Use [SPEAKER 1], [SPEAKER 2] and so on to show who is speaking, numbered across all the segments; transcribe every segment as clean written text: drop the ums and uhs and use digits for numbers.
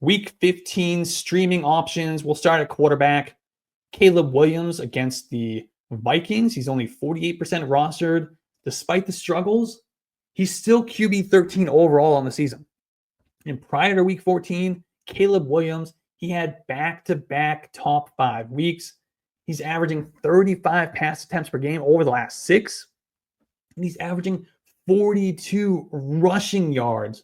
[SPEAKER 1] Week 15 streaming options. We'll start at quarterback. Caleb Williams against the Vikings. He's only 48% rostered. Despite the struggles, he's still QB 13 overall on the season. And prior to week 14, Caleb Williams, he had back-to-back top 5 weeks. He's averaging 35 pass attempts per game over the last 6. And he's averaging 42 rushing yards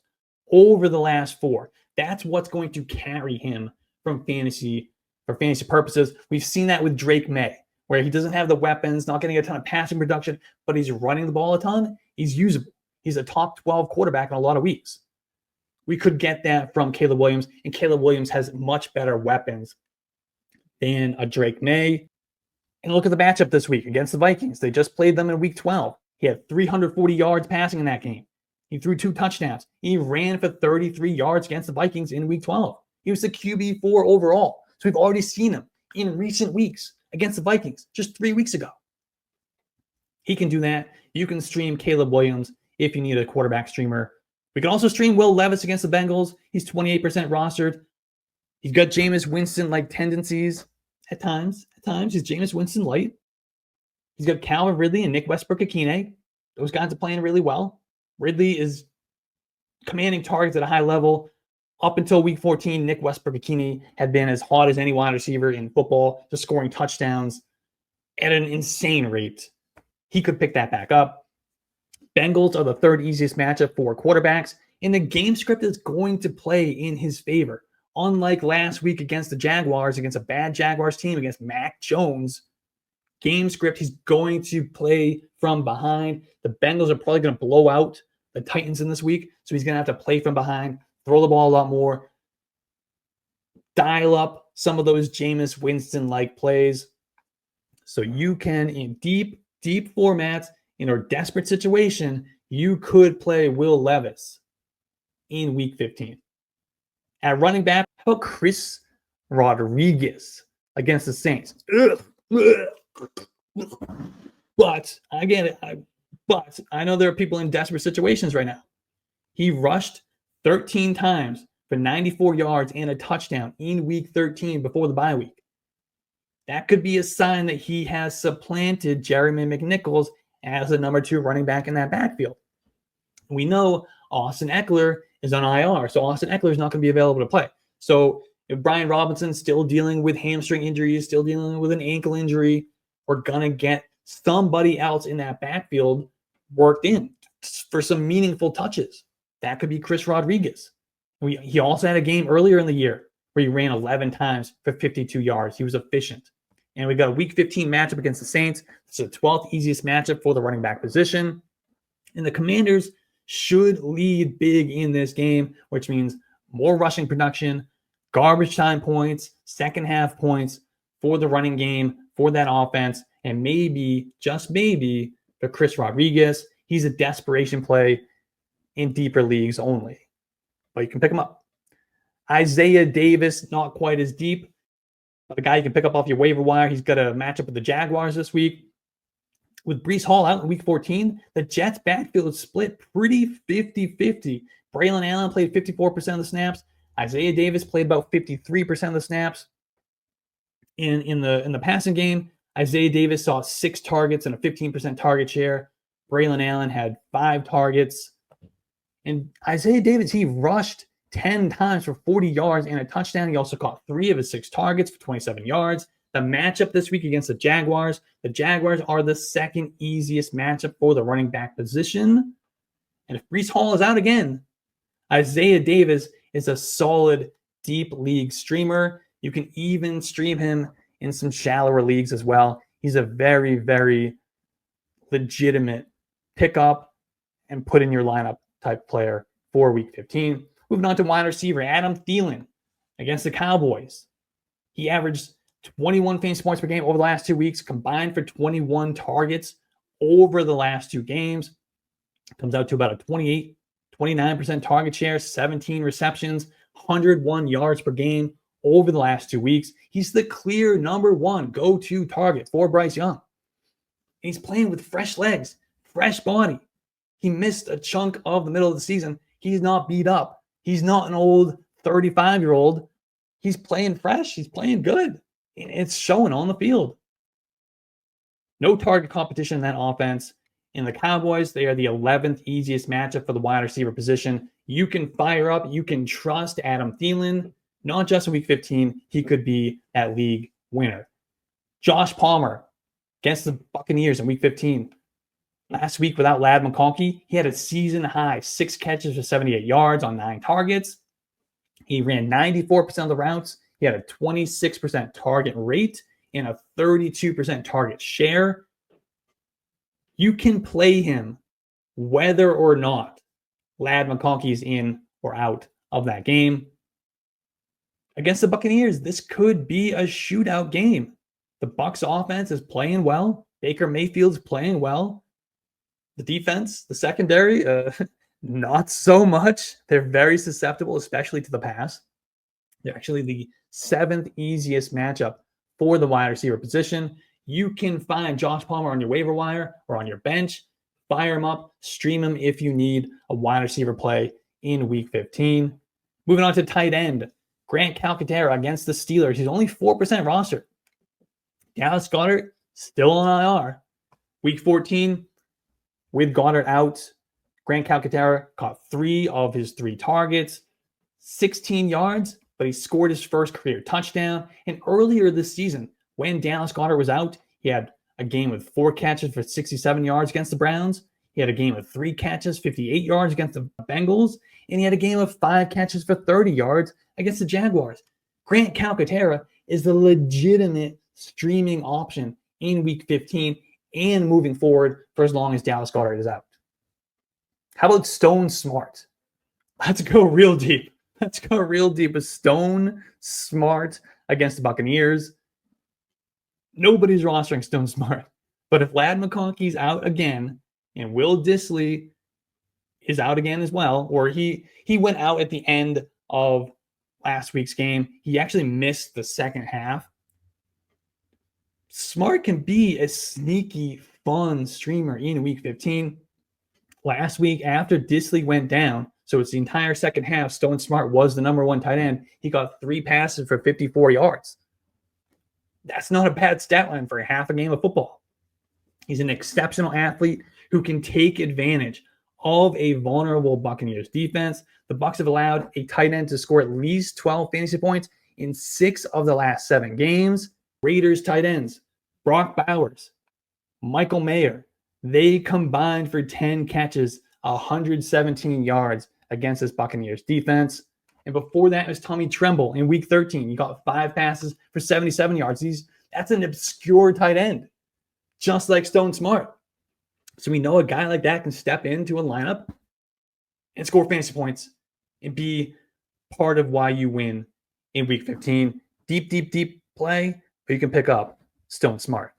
[SPEAKER 1] over the last 4. That's what's going to carry him from fantasy for fantasy purposes. We've seen that with Drake May, where he doesn't have the weapons, not getting a ton of passing production, but he's running the ball a ton. He's usable. He's a top 12 quarterback in a lot of weeks. We could get that from Caleb Williams, and Caleb Williams has much better weapons than a Drake May. And look at the matchup this week against the Vikings. They just played them in week 12. He had 340 yards passing in that game. He threw 2 touchdowns. He ran for 33 yards against the Vikings in week 12. He was the QB4 overall. So we've already seen him in recent weeks against the Vikings just 3 weeks ago. He can do that. You can stream Caleb Williams if you need a quarterback streamer. We can also stream Will Levis against the Bengals. He's 28% rostered. He's got Jameis Winston-like tendencies at times. He's Jameis Winston light. He's got Calvin Ridley and Nick Westbrook-Ikine. Those guys are playing really well. Ridley is commanding targets at a high level. Up until week 14, Nick Westbrook-Ikine had been as hot as any wide receiver in football, just scoring touchdowns at an insane rate. He could pick that back up. Bengals are the 3rd easiest matchup for quarterbacks, and the game script is going to play in his favor. Unlike last week against the Jaguars, against a bad Jaguars team, against Mac Jones, game script, he's going to play from behind. The Bengals are probably going to blow out the Titans in this week, so he's going to have to play from behind, throw the ball a lot more, dial up some of those Jameis Winston-like plays. So you can, in deep formats, in a desperate situation, you could play Will Levis in week 15. At running back, how about Chris Rodriguez against the Saints? But I get it. But I know there are people in desperate situations right now. He rushed 13 times for 94 yards and a touchdown in week 13 before the bye week. That could be a sign that he has supplanted Jeremy McNichols as the number 2 running back in that backfield. We know Austin Eckler is on IR, so Austin Eckler is not going to be available to play. So if Brian Robinson's still dealing with hamstring injuries, still dealing with an ankle injury, we're going to get somebody else in that backfield worked in for some meaningful touches. That could be Chris Rodriguez. He also had a game earlier in the year where he ran 11 times for 52 yards. He was efficient. And we got a week 15 matchup against the Saints. It's the 12th easiest matchup for the running back position. And the Commanders should lead big in this game, which means more rushing production, garbage time points, second half points for the running game, for that offense, and maybe, just maybe, for Chris Rodriguez. He's a desperation play in deeper leagues only, but you can pick him up. Isaiah Davis, not quite as deep, but a guy you can pick up off your waiver wire. He's got a matchup with the Jaguars this week. With Breece Hall out in week 14, the Jets' backfield is split pretty 50-50. Braylon Allen played 54% of the snaps. Isaiah Davis played about 53% of the snaps. In the passing game, Isaiah Davis saw 6 targets and a 15% target share. Braylon Allen had 5 targets. And Isaiah Davis, he rushed 10 times for 40 yards and a touchdown. He also caught 3 of his 6 targets for 27 yards. The matchup this week against the Jaguars are the 2nd easiest matchup for the running back position. And if Breece Hall is out again, Isaiah Davis is a solid deep league streamer. You can even stream him in some shallower leagues as well. He's a very, very legitimate pick up and put in your lineup type player for week 15. Moving on to wide receiver, Adam Thielen against the Cowboys. He averaged 21 fantasy points per game over the last 2 weeks, combined for 21 targets over the last 2 games. Comes out to about a 29% target share, 17 receptions, 101 yards per game over the last 2 weeks. He's the clear number 1 go-to target for Bryce Young. And he's playing with fresh legs, fresh body. He missed a chunk of the middle of the season. He's not beat up. He's not an old 35-year-old. He's playing fresh. He's playing good. It's showing on the field. No target competition in that offense. And the Cowboys, they are the 11th easiest matchup for the wide receiver position. You can fire up. You can trust Adam Thielen. Not just in week 15. He could be that league winner. Josh Palmer against the Buccaneers in week 15. Last week without Ladd McConkey, he had a season high 6 catches for 78 yards on 9 targets. He ran 94% of the routes. He had a 26% target rate and a 32% target share. You can play him whether or not Ladd McConkey is in or out of that game. Against the Buccaneers, this could be a shootout game. The Bucs offense is playing well. Baker Mayfield's playing well. The defense, the secondary, not so much. They're very susceptible, especially to the pass. They're actually the 7th easiest matchup for the wide receiver position. You can find Josh Palmer on your waiver wire or on your bench. Fire him up, stream him if you need a wide receiver play in week 15. Moving on to tight end. Grant Calcaterra against the Steelers. He's only 4% roster. Dallas Goedert still on IR. Week 14, with Goddard out, Grant Calcaterra caught 3 of his 3 targets, 16 yards, but he scored his first career touchdown. And earlier this season, when Dallas Goedert was out, he had a game with 4 catches for 67 yards against the Browns. He had a game of 3 catches, 58 yards against the Bengals. And he had a game of 5 catches for 30 yards against the Jaguars. Grant Calcaterra is the legitimate streaming option in week 15 and moving forward for as long as Dallas Goedert is out. How about Stone Smartt? Let's go real deep. Let's go real deep with Stone Smartt against the Buccaneers. Nobody's rostering Stone Smartt. But if Ladd McConkey's out again and Will Dissly is out again as well, or he went out at the end of last week's game, he actually missed the second half. Smartt can be a sneaky, fun streamer in week 15. Last week, after Dissly went down, so it's the entire second half, Stone Smartt was the number 1 tight end. He got 3 passes for 54 yards. That's not a bad stat line for half a game of football. He's an exceptional athlete who can take advantage of a vulnerable Buccaneers defense. The Bucs have allowed a tight end to score at least 12 fantasy points in 6 of the last 7 games. Raiders tight ends, Brock Bowers, Michael Mayer, they combined for 10 catches, 117 yards against this Buccaneers defense. And before that was Tommy Tremble in week 13. He got 5 passes for 77 yards. That's an obscure tight end, just like Stone Smartt. So we know a guy like that can step into a lineup and score fantasy points and be part of why you win in week 15. Deep play, but you can pick up Stone Smartt.